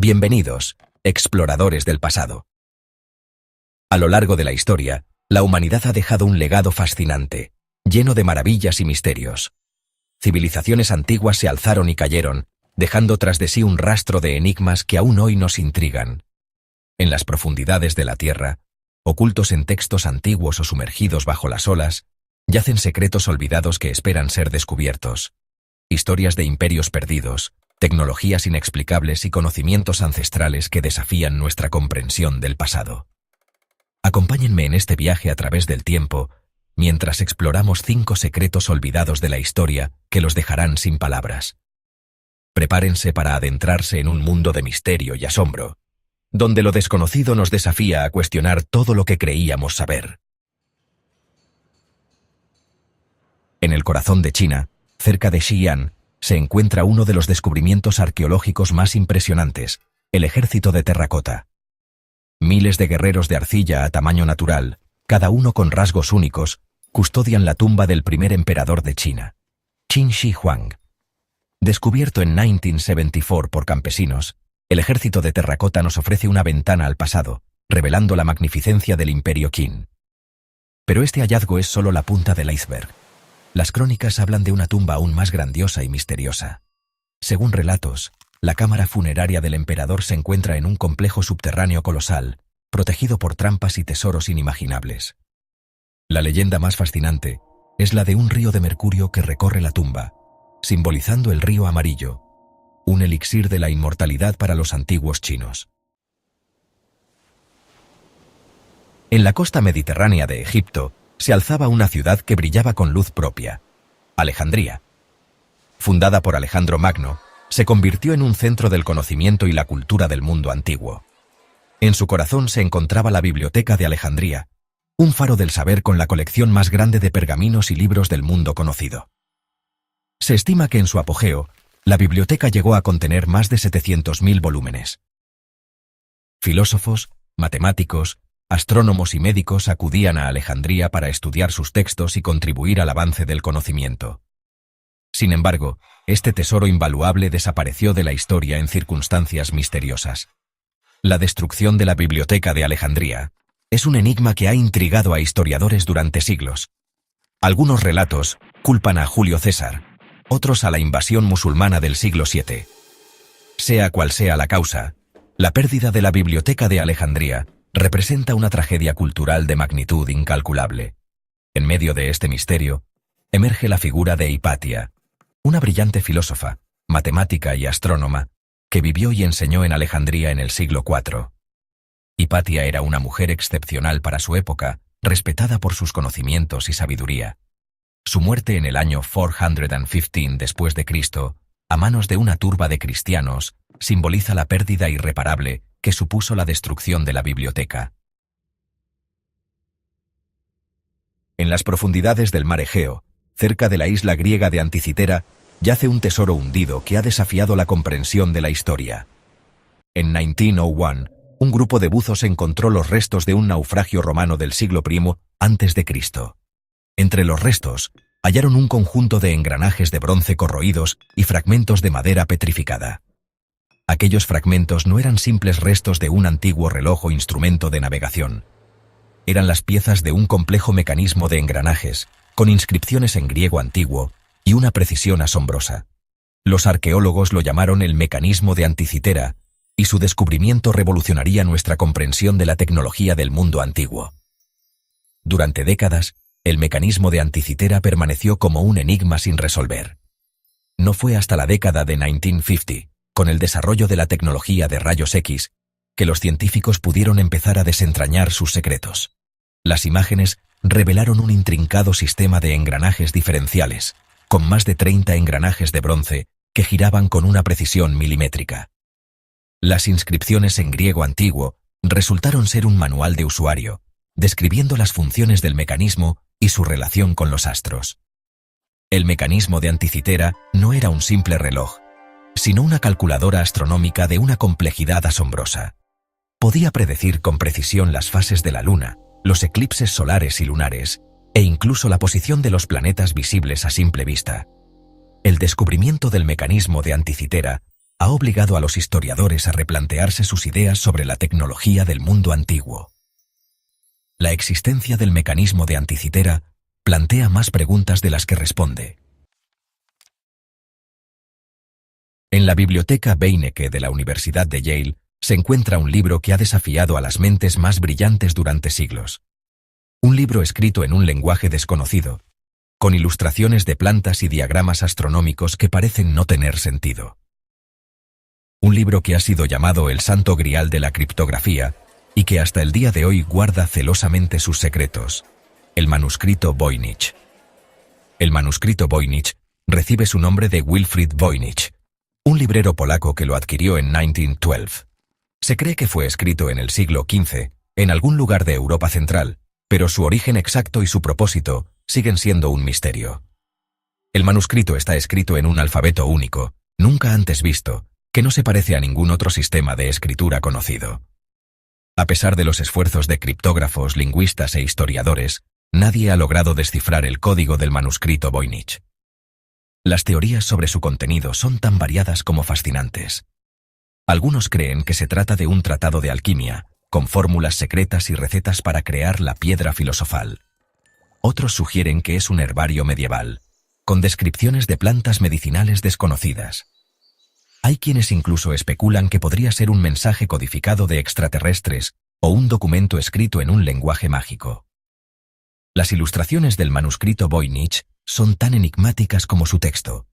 Bienvenidos, exploradores del pasado. A lo largo de la historia, la humanidad ha dejado un legado fascinante, lleno de maravillas y misterios. Civilizaciones antiguas se alzaron y cayeron, dejando tras de sí un rastro de enigmas que aún hoy nos intrigan. En las profundidades de la Tierra, ocultos en textos antiguos o sumergidos bajo las olas, yacen secretos olvidados que esperan ser descubiertos. Historias de imperios perdidos, tecnologías inexplicables y conocimientos ancestrales que desafían nuestra comprensión del pasado. Acompáñenme en este viaje a través del tiempo, mientras exploramos 5 secretos olvidados de la historia que los dejarán sin palabras. Prepárense para adentrarse en un mundo de misterio y asombro, donde lo desconocido nos desafía a cuestionar todo lo que creíamos saber. En el corazón de China, cerca de Xi'an, se encuentra uno de los descubrimientos arqueológicos más impresionantes, el ejército de terracota. Miles de guerreros de arcilla a tamaño natural, cada uno con rasgos únicos, custodian la tumba del primer emperador de China, Qin Shi Huang. Descubierto en 1974 por campesinos, el ejército de terracota nos ofrece una ventana al pasado, revelando la magnificencia del imperio Qin. Pero este hallazgo es solo la punta del iceberg. Las crónicas hablan de una tumba aún más grandiosa y misteriosa. Según relatos, la cámara funeraria del emperador se encuentra en un complejo subterráneo colosal, protegido por trampas y tesoros inimaginables. La leyenda más fascinante es la de un río de mercurio que recorre la tumba, simbolizando el río amarillo, un elixir de la inmortalidad para los antiguos chinos. En la costa mediterránea de Egipto, se alzaba una ciudad que brillaba con luz propia, Alejandría. Fundada por Alejandro Magno, se convirtió en un centro del conocimiento y la cultura del mundo antiguo. En su corazón se encontraba la Biblioteca de Alejandría, un faro del saber con la colección más grande de pergaminos y libros del mundo conocido. Se estima que en su apogeo, la biblioteca llegó a contener más de 700.000 volúmenes. Filósofos, matemáticos, astrónomos y médicos acudían a Alejandría para estudiar sus textos y contribuir al avance del conocimiento. Sin embargo, este tesoro invaluable desapareció de la historia en circunstancias misteriosas. La destrucción de la Biblioteca de Alejandría es un enigma que ha intrigado a historiadores durante siglos. Algunos relatos culpan a Julio César, otros a la invasión musulmana del siglo VII. Sea cual sea la causa, la pérdida de la Biblioteca de Alejandría representa una tragedia cultural de magnitud incalculable. En medio de este misterio, emerge la figura de Hipatia, una brillante filósofa, matemática y astrónoma, que vivió y enseñó en Alejandría en el siglo IV. Hipatia era una mujer excepcional para su época, respetada por sus conocimientos y sabiduría. Su muerte en el año 415 después de Cristo, a manos de una turba de cristianos, simboliza la pérdida irreparable que supuso la destrucción de la biblioteca. En las profundidades del mar Egeo, cerca de la isla griega de Anticitera, yace un tesoro hundido que ha desafiado la comprensión de la historia. En 1901, un grupo de buzos encontró los restos de un naufragio romano del siglo I a.C. Entre los restos, hallaron un conjunto de engranajes de bronce corroídos y fragmentos de madera petrificada. Aquellos fragmentos no eran simples restos de un antiguo reloj o instrumento de navegación. Eran las piezas de un complejo mecanismo de engranajes, con inscripciones en griego antiguo y una precisión asombrosa. Los arqueólogos lo llamaron el mecanismo de Anticitera, y su descubrimiento revolucionaría nuestra comprensión de la tecnología del mundo antiguo. Durante décadas, el mecanismo de Anticitera permaneció como un enigma sin resolver. No fue hasta la década de 1950, con el desarrollo de la tecnología de rayos X, que los científicos pudieron empezar a desentrañar sus secretos. Las imágenes revelaron un intrincado sistema de engranajes diferenciales, con más de 30 engranajes de bronce que giraban con una precisión milimétrica. Las inscripciones en griego antiguo resultaron ser un manual de usuario, describiendo las funciones del mecanismo y su relación con los astros. El mecanismo de Anticitera no era un simple reloj, sino una calculadora astronómica de una complejidad asombrosa. Podía predecir con precisión las fases de la Luna, los eclipses solares y lunares, e incluso la posición de los planetas visibles a simple vista. El descubrimiento del mecanismo de Anticitera ha obligado a los historiadores a replantearse sus ideas sobre la tecnología del mundo antiguo. La existencia del mecanismo de Anticitera plantea más preguntas de las que responde. En la biblioteca Beinecke de la Universidad de Yale se encuentra un libro que ha desafiado a las mentes más brillantes durante siglos. Un libro escrito en un lenguaje desconocido, con ilustraciones de plantas y diagramas astronómicos que parecen no tener sentido. Un libro que ha sido llamado el Santo Grial de la criptografía y que hasta el día de hoy guarda celosamente sus secretos, el manuscrito Voynich. El manuscrito Voynich recibe su nombre de Wilfrid Voynich, un librero polaco que lo adquirió en 1912. Se cree que fue escrito en el siglo XV, en algún lugar de Europa Central, pero su origen exacto y su propósito siguen siendo un misterio. El manuscrito está escrito en un alfabeto único, nunca antes visto, que no se parece a ningún otro sistema de escritura conocido. A pesar de los esfuerzos de criptógrafos, lingüistas e historiadores, nadie ha logrado descifrar el código del manuscrito Voynich. Las teorías sobre su contenido son tan variadas como fascinantes. Algunos creen que se trata de un tratado de alquimia, con fórmulas secretas y recetas para crear la piedra filosofal. Otros sugieren que es un herbario medieval, con descripciones de plantas medicinales desconocidas. Hay quienes incluso especulan que podría ser un mensaje codificado de extraterrestres o un documento escrito en un lenguaje mágico. Las ilustraciones del manuscrito Voynich son tan enigmáticas como su texto.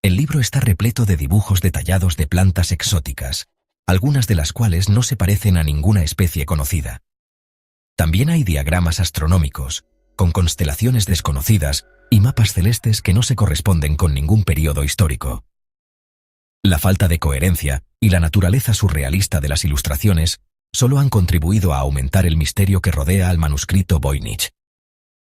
El libro está repleto de dibujos detallados de plantas exóticas, algunas de las cuales no se parecen a ninguna especie conocida. También hay diagramas astronómicos, con constelaciones desconocidas y mapas celestes que no se corresponden con ningún período histórico. La falta de coherencia y la naturaleza surrealista de las ilustraciones solo han contribuido a aumentar el misterio que rodea al manuscrito Voynich.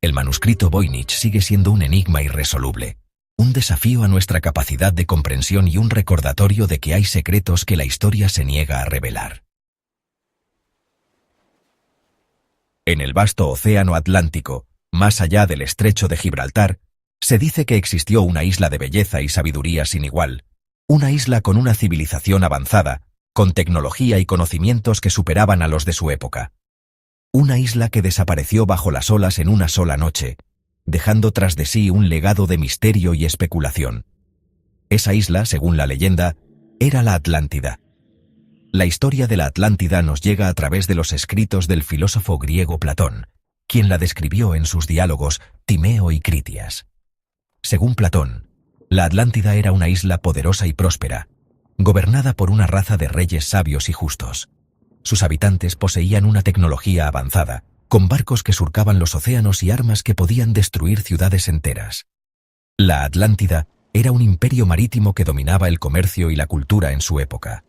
El manuscrito Voynich sigue siendo un enigma irresoluble, un desafío a nuestra capacidad de comprensión y un recordatorio de que hay secretos que la historia se niega a revelar. En el vasto océano Atlántico, más allá del estrecho de Gibraltar, se dice que existió una isla de belleza y sabiduría sin igual, una isla con una civilización avanzada, con tecnología y conocimientos que superaban a los de su época. Una isla que desapareció bajo las olas en una sola noche, dejando tras de sí un legado de misterio y especulación. Esa isla, según la leyenda, era la Atlántida. La historia de la Atlántida nos llega a través de los escritos del filósofo griego Platón, quien la describió en sus diálogos Timeo y Critias. Según Platón, la Atlántida era una isla poderosa y próspera, gobernada por una raza de reyes sabios y justos. Sus habitantes poseían una tecnología avanzada, con barcos que surcaban los océanos y armas que podían destruir ciudades enteras. La Atlántida era un imperio marítimo que dominaba el comercio y la cultura en su época.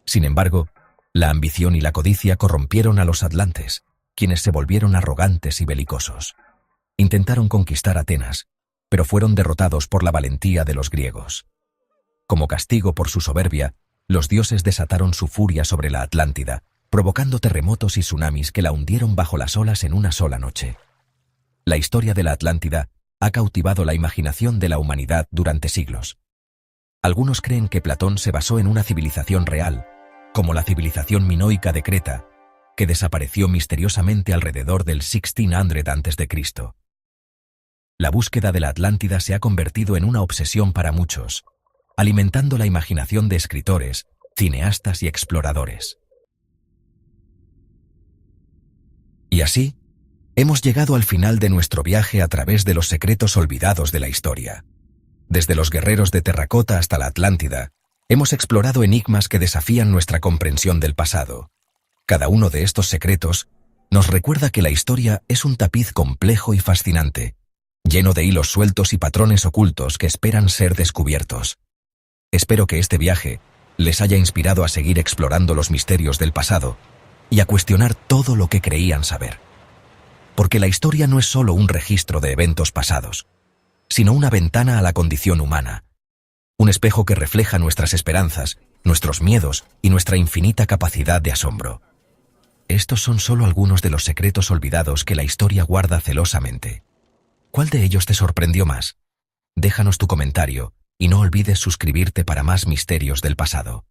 Sin embargo, la ambición y la codicia corrompieron a los atlantes, quienes se volvieron arrogantes y belicosos. Intentaron conquistar Atenas, pero fueron derrotados por la valentía de los griegos. Como castigo por su soberbia, los dioses desataron su furia sobre la Atlántida, provocando terremotos y tsunamis que la hundieron bajo las olas en una sola noche. La historia de la Atlántida ha cautivado la imaginación de la humanidad durante siglos. Algunos creen que Platón se basó en una civilización real, como la civilización minoica de Creta, que desapareció misteriosamente alrededor del 1600 a.C. La búsqueda de la Atlántida se ha convertido en una obsesión para muchos, alimentando la imaginación de escritores, cineastas y exploradores. Y así, hemos llegado al final de nuestro viaje a través de los secretos olvidados de la historia. Desde los guerreros de terracota hasta la Atlántida, hemos explorado enigmas que desafían nuestra comprensión del pasado. Cada uno de estos secretos nos recuerda que la historia es un tapiz complejo y fascinante, lleno de hilos sueltos y patrones ocultos que esperan ser descubiertos. Espero que este viaje les haya inspirado a seguir explorando los misterios del pasado y a cuestionar todo lo que creían saber. Porque la historia no es solo un registro de eventos pasados, sino una ventana a la condición humana, un espejo que refleja nuestras esperanzas, nuestros miedos y nuestra infinita capacidad de asombro. Estos son solo algunos de los secretos olvidados que la historia guarda celosamente. ¿Cuál de ellos te sorprendió más? Déjanos tu comentario y no olvides suscribirte para más misterios del pasado.